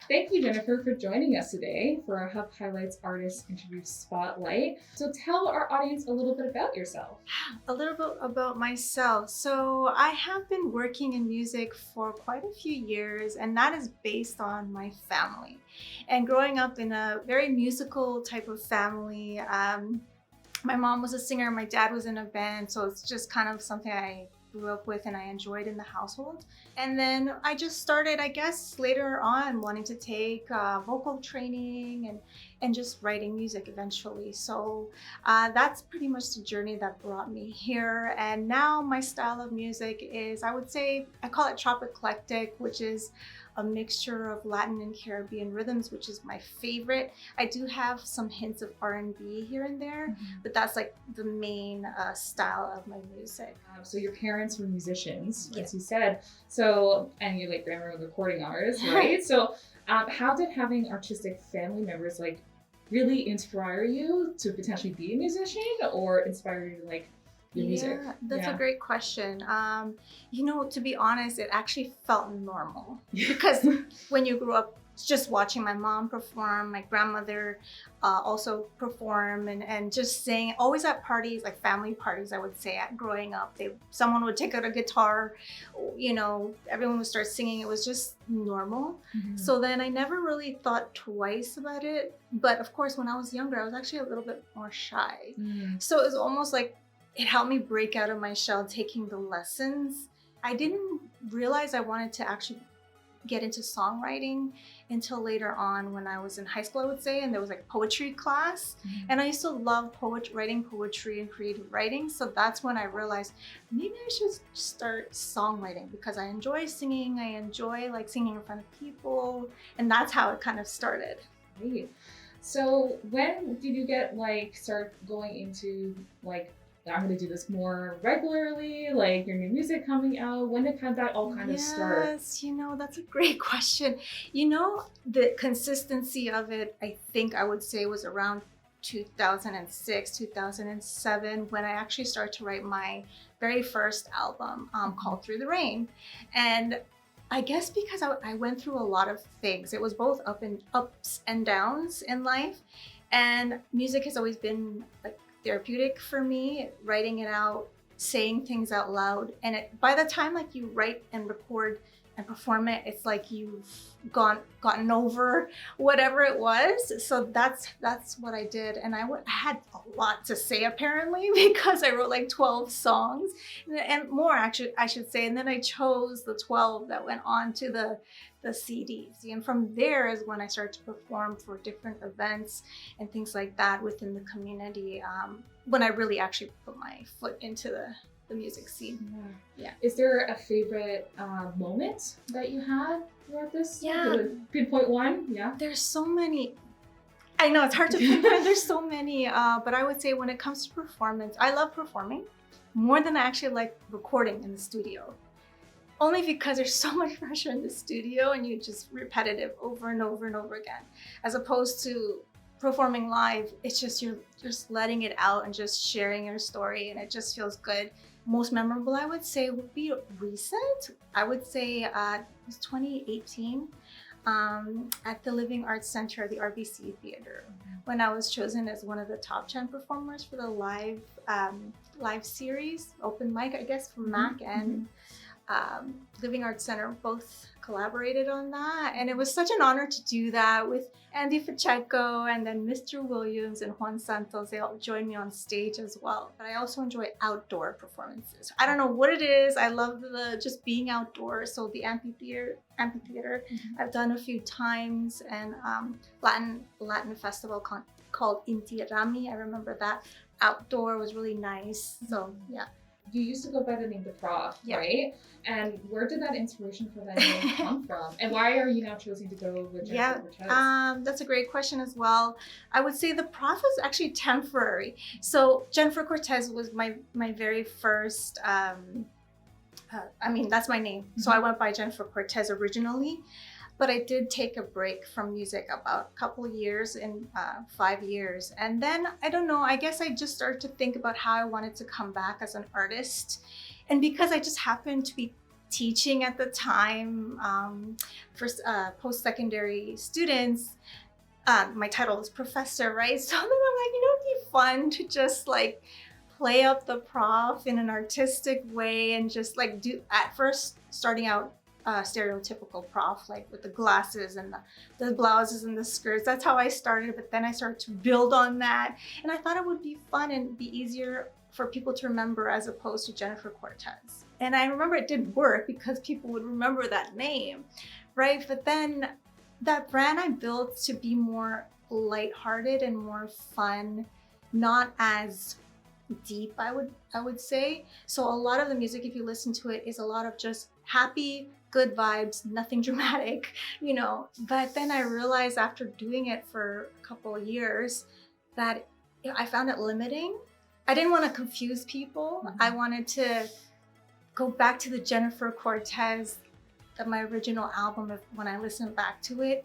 Thank you, Jennifer, for joining us today for our Hub Highlights Artist Interview Spotlight. So tell our audience a little bit about yourself. A little bit about myself. So I have been working in music for quite a few years, and that is based on my family. And growing up in a very musical type of family, my mom was a singer, my dad was in a band, so it's just kind of something I grew up with and I enjoyed in the household. And then I just started, I guess, later on wanting to take vocal training and just writing music eventually. So that's pretty much the journey that brought me here. And now my style of music is, I would say, I call it trop eclectic, which is a mixture of Latin and Caribbean rhythms, which is my favorite. I do have some hints of R&B here and there, but that's like the main style of my music. So your parents were musicians, Yeah. as you said. So, and you're like grammar and recording artists, right? So how did having artistic family members like really inspire you to potentially be a musician or inspire you to like your music? Yeah, that's a great question. To be honest, it actually felt normal because when you grew up just watching my mom perform, my grandmother also perform and just sing, always at parties, like family parties, I would say, growing up, someone would take out a guitar, everyone would start singing. It was just normal. So then I never really thought twice about it. But of course, when I was younger, I was actually a little bit more shy. So it was almost like it helped me break out of my shell taking the lessons. I didn't realize I wanted to actually get into songwriting until later on when I was in high school, I would say, and there was like poetry class. And I used to love writing poetry and creative writing. So that's when I realized maybe I should start songwriting because I enjoy singing. I enjoy like singing in front of people. And that's how it kind of started. Great. So when did you start going into like, I'm going to do this more regularly, like your new music coming out? When did that all kind of start? Yes, that's a great question. The consistency of it, I think I would say was around 2006, 2007, when I actually started to write my very first album called Through the Rain. And I guess because I went through a lot of things. It was both ups and downs in life. And music has always been like therapeutic for me, writing it out, saying things out loud. And by the time like you write and record and perform it, it's like you've gotten over whatever it was. So that's what I did. And I had a lot to say apparently because I wrote like 12 songs and more actually, I should say. And then I chose the 12 that went on to the CDs. And from there is when I started to perform for different events and things like that within the community, when I really actually put my foot into the music scene. Yeah. Is there a favorite moment that you had throughout this? Yeah. Pinpoint one? Yeah. There's so many. I know it's hard to pinpoint. There's so many, but I would say when it comes to performance, I love performing more than I actually like recording in the studio. Only because there's so much pressure in the studio and you just repetitive over and over and over again. As opposed to performing live, it's just you're just letting it out and just sharing your story, and it just feels good. Most memorable, I would say, would be recent. I would say it was 2018 at the Living Arts Center at the RBC Theater, when I was chosen as one of the top 10 performers for the live series, open mic, I guess, from MAC and Living Arts Center both collaborated on that. And it was such an honor to do that with Andy Pacheco and then Mr. Williams and Juan Santos. They all joined me on stage as well. But I also enjoy outdoor performances. I don't know what it is. I love just being outdoors. So the amphitheater I've done a few times, and Latin festival called Inti Rami. I remember that. Outdoor was really nice. So yeah. You used to go by the name the Prof, right? And where did that inspiration for that name come from? And why are you now choosing to go with Jennifer Cortez? That's a great question as well. I would say the Prof is actually temporary. So Jennifer Cortez was my very first, that's my name. So I went by Jennifer Cortez originally. But I did take a break from music about a couple of years, 5 years. And then, I don't know, I guess I just started to think about how I wanted to come back as an artist. And because I just happened to be teaching at the time for post-secondary students. My title is professor, right? So then I'm like, it'd be fun to just like play up the prof in an artistic way and just like do, at first starting out stereotypical prof, like with the glasses and the blouses and the skirts. That's how I started, but then I started to build on that. And I thought it would be fun and be easier for people to remember as opposed to Jennifer Cortez. And I remember it didn't work because people would remember that name, right? But then that brand I built to be more lighthearted and more fun, not as deep, I would say. So a lot of the music, if you listen to it, is a lot of just happy, good vibes, nothing dramatic, But then I realized after doing it for a couple of years that I found it limiting. I didn't want to confuse people. Mm-hmm. I wanted to go back to the Jennifer Cortez of my original album. When I listened back to it,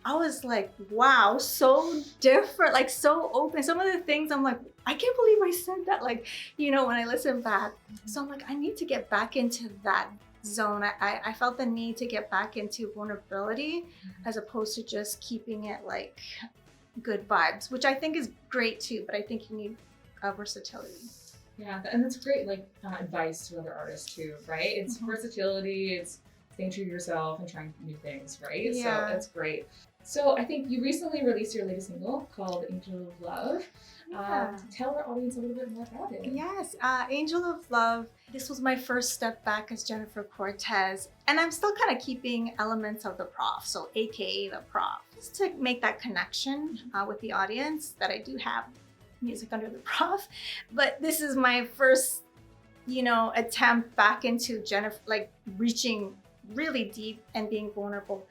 I was like, wow, so different, like so open. Some of the things I'm like, I can't believe I said that, like, when I listen back. So I'm like, I need to get back into that zone. I felt the need to get back into vulnerability as opposed to just keeping it like good vibes, which I think is great too, but I think you need versatility. Yeah, and that's great, like advice to other artists too, right? It's versatility, it's staying true to yourself and trying new things, right? Yeah. So that's great. So I think you recently released your latest single called Angel of Love. Yeah. Tell our audience a little bit more about it. Yes, Angel of Love. This was my first step back as Jennifer Cortez, and I'm still kind of keeping elements of the Prof, so AKA the Prof, just to make that connection with the audience that I do have music under the Prof. But this is my first, attempt back into Jennifer, like reaching really deep and being vulnerable.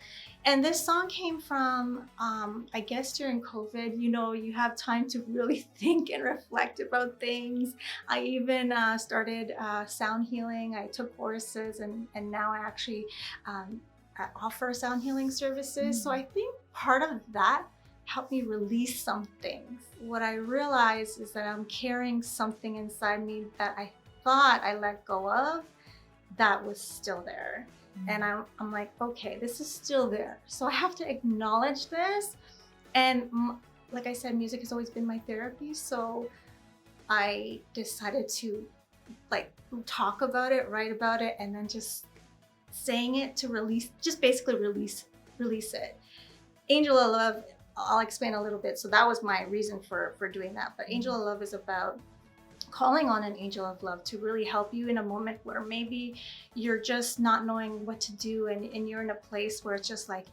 And this song came from, I guess during COVID, you have time to really think and reflect about things. I even started sound healing. I took courses and now I actually offer sound healing services. So I think part of that helped me release some things. What I realized is that I'm carrying something inside me that I thought I let go of that was still there. And I'm like, okay, this is still there. So I have to acknowledge this. And like I said, music has always been my therapy. So I decided to like talk about it, write about it, and then just saying it to release, just basically release it. Angel of Love, I'll explain a little bit. So that was my reason for doing that. But Angel of Love is about calling on an angel of love to really help you in a moment where maybe you're just not knowing what to do and you're in a place where it's just like,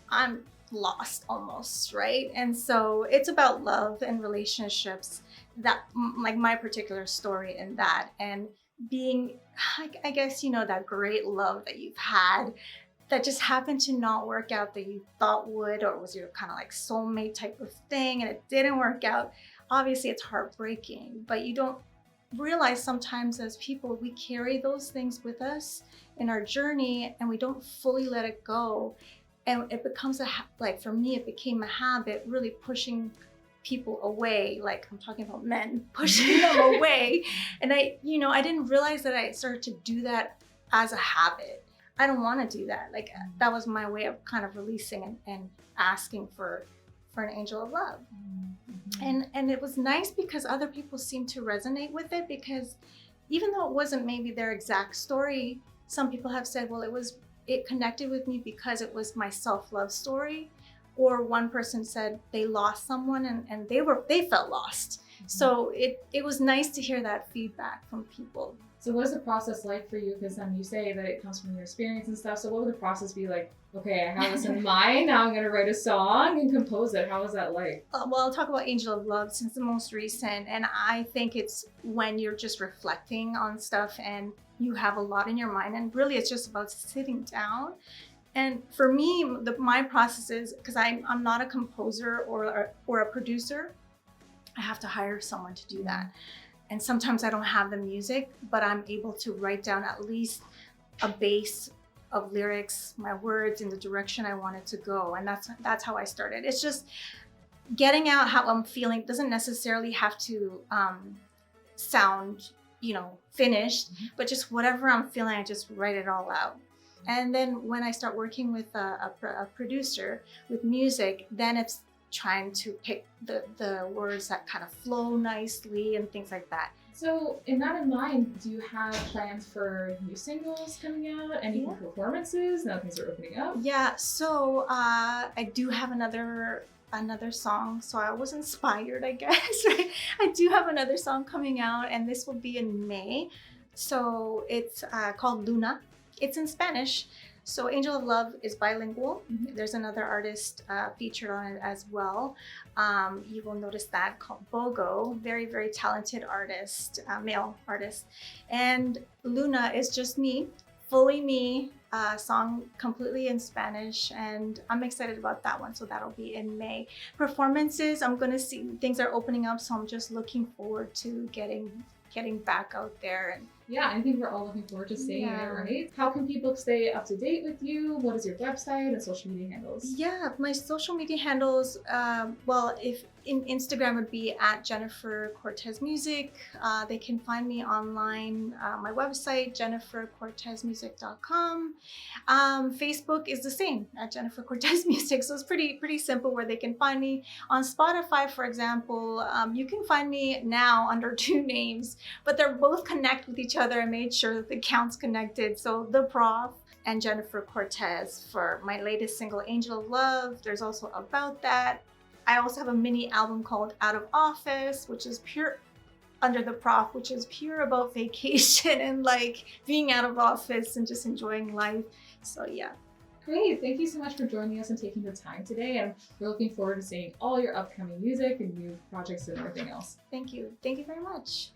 I'm lost almost, right? And so it's about love and relationships, that like my particular story in that, and being, I guess, that great love that you've had that just happened to not work out that you thought would, or was your kind of like soulmate type of thing and it didn't work out. Obviously it's heartbreaking, but you don't realize sometimes as people, we carry those things with us in our journey and we don't fully let it go. And it becomes like for me, it became a habit, really pushing people away. Like I'm talking about men, pushing them away. And I didn't realize that I started to do that as a habit. I don't want to do that. Like that was my way of kind of releasing and asking for an angel of love. And it was nice because other people seemed to resonate with it, because even though it wasn't maybe their exact story, some people have said, well, it connected with me because it was my self-love story. Or one person said they lost someone and they felt lost. So it was nice to hear that feedback from people. So what is the process like for you? Because you say that it comes from your experience and stuff. So what would the process be like? Okay, I have this in mind. Now I'm going to write a song and compose it. How is that like? Well, I'll talk about Angel of Love since the most recent. And I think it's when you're just reflecting on stuff and you have a lot in your mind. And really, it's just about sitting down. And for me, my process is, because I'm not a composer or a producer, I have to hire someone to do that. And sometimes I don't have the music, but I'm able to write down at least a base of lyrics, my words, in the direction I want it to go. And that's how I started. It's just getting out how I'm feeling. It doesn't necessarily have to sound, finished, but just whatever I'm feeling, I just write it all out. And then when I start working with a producer with music, then it's trying to pick the words that kind of flow nicely and things like that. So, in that in mind, do you have plans for new singles coming out? Any performances now things are opening up? Yeah, so I do have another song. So I was inspired, I guess. Right? I do have another song coming out, and this will be in May. So it's called Luna. It's in Spanish. So Angel of Love is bilingual. There's another artist featured on it as well. You will notice that, called Bogo. Very, very talented artist, male artist. And Luna is just me, fully me, song completely in Spanish. And I'm excited about that one. So that'll be in May. Performances, I'm going to see, things are opening up. So I'm just looking forward to getting back out there. And yeah, I think we're all looking forward to seeing it, right? How can people stay up to date with you? What is your website and social media handles? Yeah, my social media handles, if in Instagram would be at Jennifer Cortez Music. They can find me online, my website, jennifercortezmusic.com. Facebook is the same, at Jennifer Cortez Music. So it's pretty simple where they can find me. On Spotify, for example, you can find me now under 2 names, but they're both connected with each other. I made sure that the account's connected. So the Prof and Jennifer Cortez for my latest single, Angel of Love. There's also About That. I also have a mini album called Out of Office, which is pure under the Prof, which is pure about vacation and like being out of office and just enjoying life. So yeah. Great. Thank you so much for joining us and taking the time today. And we're looking forward to seeing all your upcoming music and new projects and everything else. Thank you. Thank you very much.